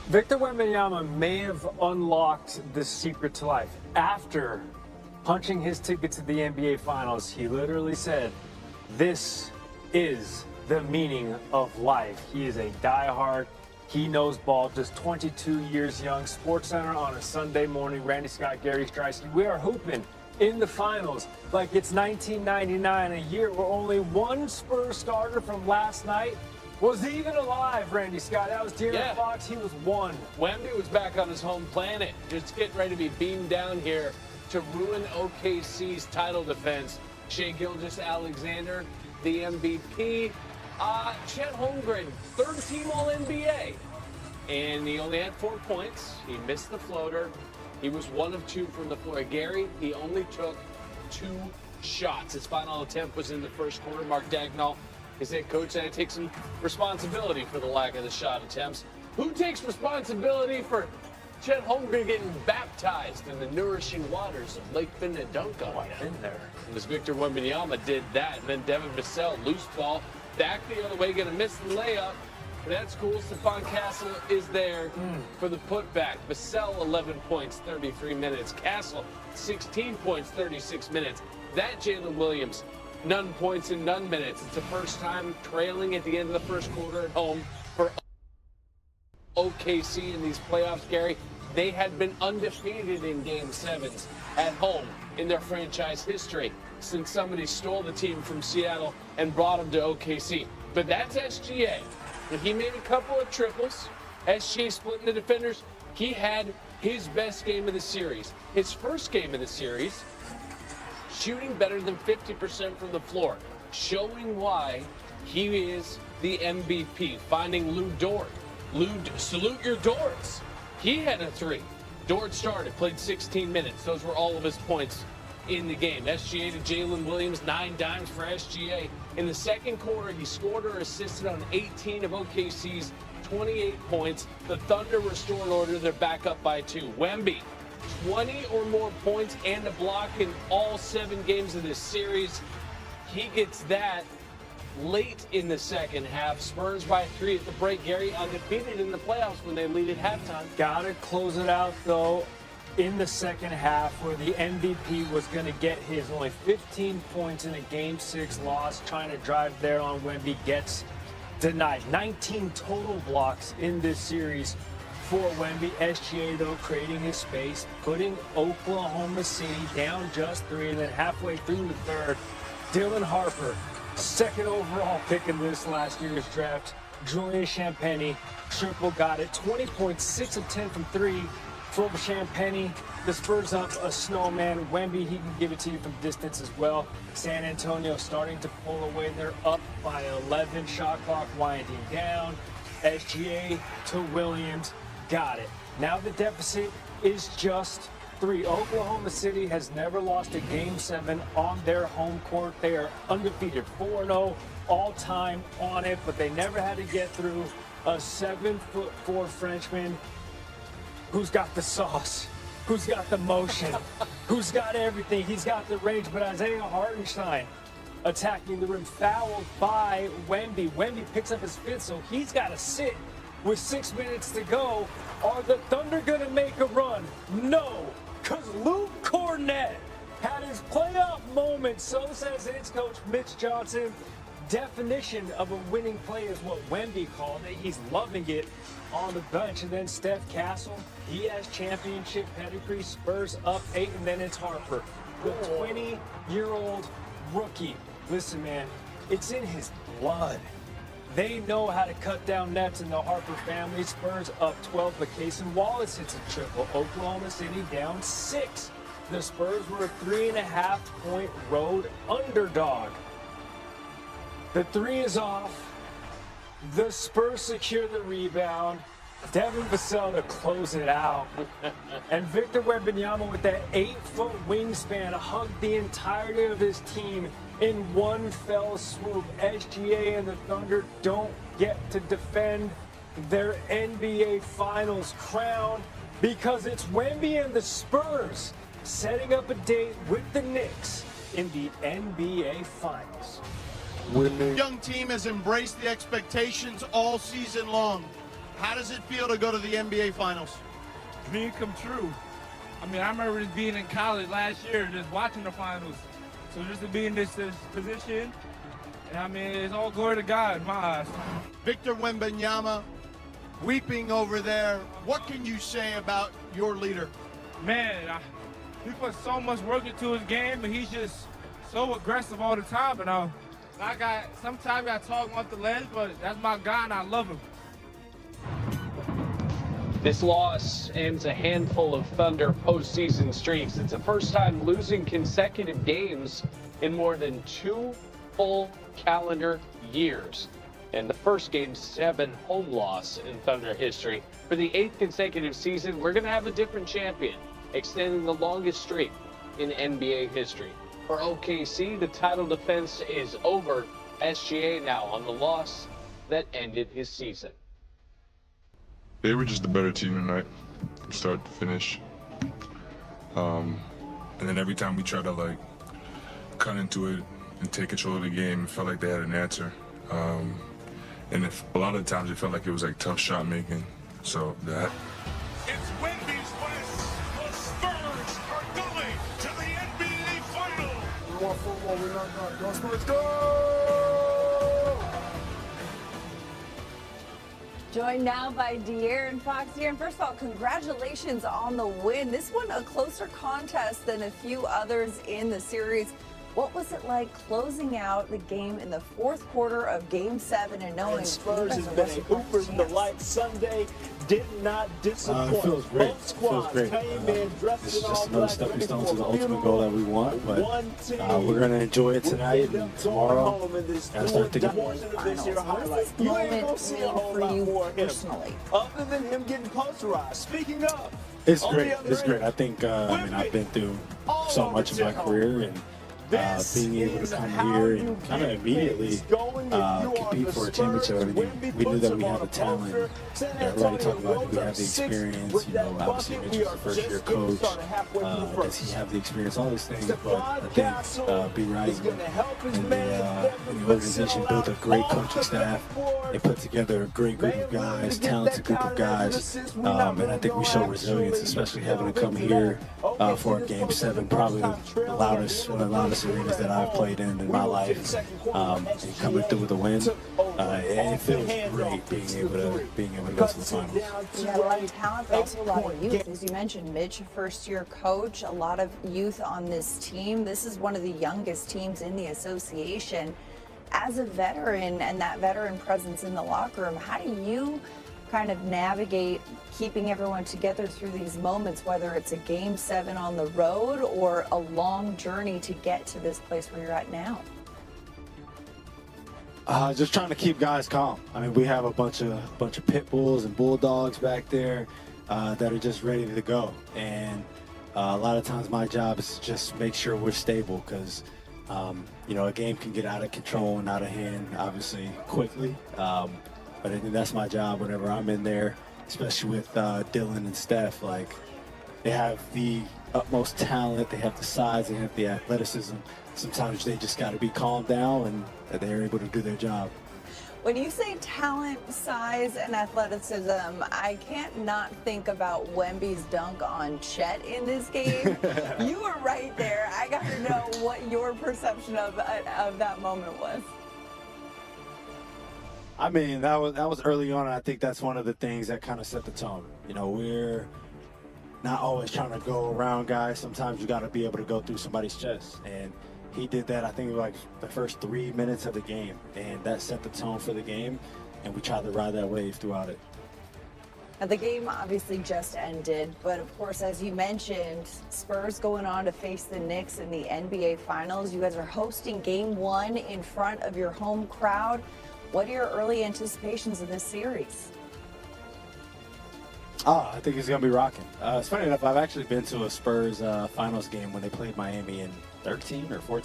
Victor Wembanyama may have unlocked the secret to life. After punching his ticket to the NBA Finals, he literally said, "This is the meaning of life." He is a diehard. He knows ball, just 22 years young. SportsCenter on a Sunday morning. Randy Scott, Gary Streisky. We are hooping in the finals like it's 1999, a year where only one Spurs starter from last night was even alive, Randy Scott. That was De'Aaron Fox. He was one. Wemby was back on his home planet, just getting ready to be beamed down here to ruin OKC's title defense. Shai Gilgeous-Alexander, the MVP. Chet Holmgren, third-team All-NBA. And he only had 4 points. He missed the floater. He was 1 of 2 from the floor. Gary, he only took 2 shots. His final attempt was in the first quarter. Mark Dagnall, his head coach, said he takes some responsibility for the lack of the shot attempts. Who takes responsibility for Chet Holmgren getting baptized in the nourishing waters of Lake Minnetonka? I've been there. It was Victor Wembanyama did that. And then Devin Vassell, loose ball, back the other way, going to miss the layup. That's cool. Stephon Castle is there for the putback. Vassell, 11 points, 33 minutes. Castle, 16 points, 36 minutes. That Jalen Williams, none points and none minutes. It's the first time trailing at the end of the first quarter at home for OKC in these playoffs, Gary. They had been undefeated in Game 7s at home in their franchise history since somebody stole the team from Seattle and brought them to OKC. But that's SGA. And he made a couple of triples. SGA splitting the defenders. He had his best game of the series. His first game of the series, shooting better than 50% from the floor, showing why he is the MVP. Finding Lou Dort. Lou, salute your Dorts. He had a 3. Dort started, played 16 minutes. Those were all of his points in the game. SGA to Jalen Williams, 9 dimes for SGA. In the second quarter, he scored or assisted on 18 of OKC's 28 points. The Thunder restored order. They're back up by 2. Wemby, 20 or more points and a block in all 7 games of this series. He gets that late in the second half. Spurs by 3 at the break. Gary, undefeated in the playoffs when they lead at halftime. Gotta close it out, though, in the second half, where the MVP was going to get his only 15 points in a Game 6 loss, trying to drive there on Wemby, gets denied. 19 total blocks in this series for Wemby. SGA, though, creating his space, putting Oklahoma City down just 3, and then halfway through the third, Dylan Harper, second overall pick in this last year's draft, Julian Champagnie, triple got it. 20 points, 6 of 10 from 3 from Champagnie. The Spurs up a snowman. Wemby, he can give it to you from distance as well. San Antonio starting to pull away. They're up by 11. Shot clock winding down. SGA to Williams. Got it. Now the deficit is just 3. Oklahoma City has never lost a Game 7 on their home court. They are undefeated, 4-0 all-time on it, but they never had to get through a 7'4" Frenchman who's got the sauce, who's got the motion, who's got everything. He's got the range, but Isaiah Hartenstein attacking the rim, fouled by Wemby. Wemby picks up his 5th, so he's got to sit with 6 minutes to go. Are the Thunder going to make a run? No, because Luke Cornett had his playoff moment. So says his coach, Mitch Johnson. Definition of a winning play is what Wemby called it. He's loving it on the bench. And then Steph Castle, he has championship pedigree. Spurs up 8, and then it's Harper, the 20-year-old rookie. Listen, man, it's in his blood. They know how to cut down nets in the Harper family. Spurs up 12, but Cason Wallace hits a triple. Oklahoma City down 6. The Spurs were a 3.5-point road underdog. The 3 is off. The Spurs secure the rebound. Devin Vassell to close it out. And Victor Wembanyama with that 8-foot wingspan hugged the entirety of his team in one fell swoop. SGA and the Thunder don't get to defend their NBA Finals crown because it's Wemby and the Spurs setting up a date with the Knicks in the NBA Finals. The young team has embraced the expectations all season long. How does it feel to go to the NBA Finals? Dream come true. I mean, I remember just being in college last year, just watching the finals. So just to be in this position, and I mean, it's all glory to God in my eyes. Victor Wembanyama weeping over there. What can you say about your leader? Man, he put so much work into his game, and he's just so aggressive all the time. And sometimes I talk off the ledge, but that's my guy, and I love him. This loss ends a handful of Thunder postseason streaks. It's the first time losing consecutive games in more than 2 full calendar years. And the first Game 7 home loss in Thunder history. For the 8th consecutive season, we're going to have a different champion, extending the longest streak in NBA history. For OKC, the title defense is over. SGA now on the loss that ended his season. They were just the better team tonight, from start to finish. And then every time we tried to cut into it and take control of the game, it felt like they had an answer. And a lot of the times it felt like it was tough shot making. So that. It's Wemby's West. The Spurs are going to the NBA Finals. We want football. We're not. Go Spurs, go! Joined now by De'Aaron Fox. De'Aaron, first of all, congratulations on the win. This one a closer contest than a few others in the series. What was it like closing out the game in the 4th quarter of Game 7 and knowing Spurs has been a Hooper's Delight Sunday? Did not disappoint. It feels great. Both squads Came in dressed this is in just all another black, stepping looking stone for to the a ultimate goal that we want, but one team we're going to enjoy it tonight and tomorrow. home in this Gotta start thinking. portion of this year What highlight. does this You ain't gonna moment see a mean whole for lot you more of him. personally? Other than him getting posterized. Speaking of, It's on great. the other It's great. end, I think, I've been through all so over much in my town. career, and This being able is to come how here you and kind of get immediately things going if you are compete the for a Spurs. championship. I mean, Wemby we knew puts that him we on had a the talent. poster. San They're already talking Antonio about do we have the rolls up 6 experience? with You know, that obviously bucket. Mitch We was are the first-year just getting coach. started halfway through the Does he first. have the experience? All these things, The but I broadcastle think B. is Rising gonna help his and man the Devin organization Vassell built a out great off coaching the staff. backboard. They put together a great group of guys, talented group of guys, and I think we showed resilience, especially having to come here for a Game 7, probably one of the loudest arenas that I've played in my life, and coming through with a win. It feels great being able to go to the finals. You have a lot of talent, but also a lot of youth. As you mentioned, Mitch, a first-year coach, a lot of youth on this team. This is one of the youngest teams in the association. As a veteran and that veteran presence in the locker room, how do you kind of navigate keeping everyone together through these moments, whether it's a Game 7 on the road or a long journey to get to this place where you're at now? Just trying to keep guys calm. I mean, we have a bunch of pit bulls and bulldogs back there that are just ready to go. And a lot of times my job is to just make sure we're stable because, a game can get out of control and out of hand, obviously, quickly. But I think that's my job whenever I'm in there, especially with Dylan and Steph. They have the utmost talent, they have the size, they have the athleticism. Sometimes they just got to be calmed down and they're able to do their job. When you say talent, size, and athleticism, I can't not think about Wemby's dunk on Chet in this game. You were right there. I got to know what your perception of that moment was. I mean, that was early on, and I think that's one of the things that kind of set the tone. We're not always trying to go around guys. Sometimes you got to be able to go through somebody's chest, and he did that, I think, the first 3 minutes of the game, and that set the tone for the game, and we tried to ride that wave throughout it. Now, the game obviously just ended, but of course, as you mentioned, Spurs going on to face the Knicks in the NBA Finals. You guys are hosting Game 1 in front of your home crowd. What are your early anticipations of this series? I think it's going to be rocking. It's funny enough, I've actually been to a Spurs finals game when they played Miami in 13 or 14.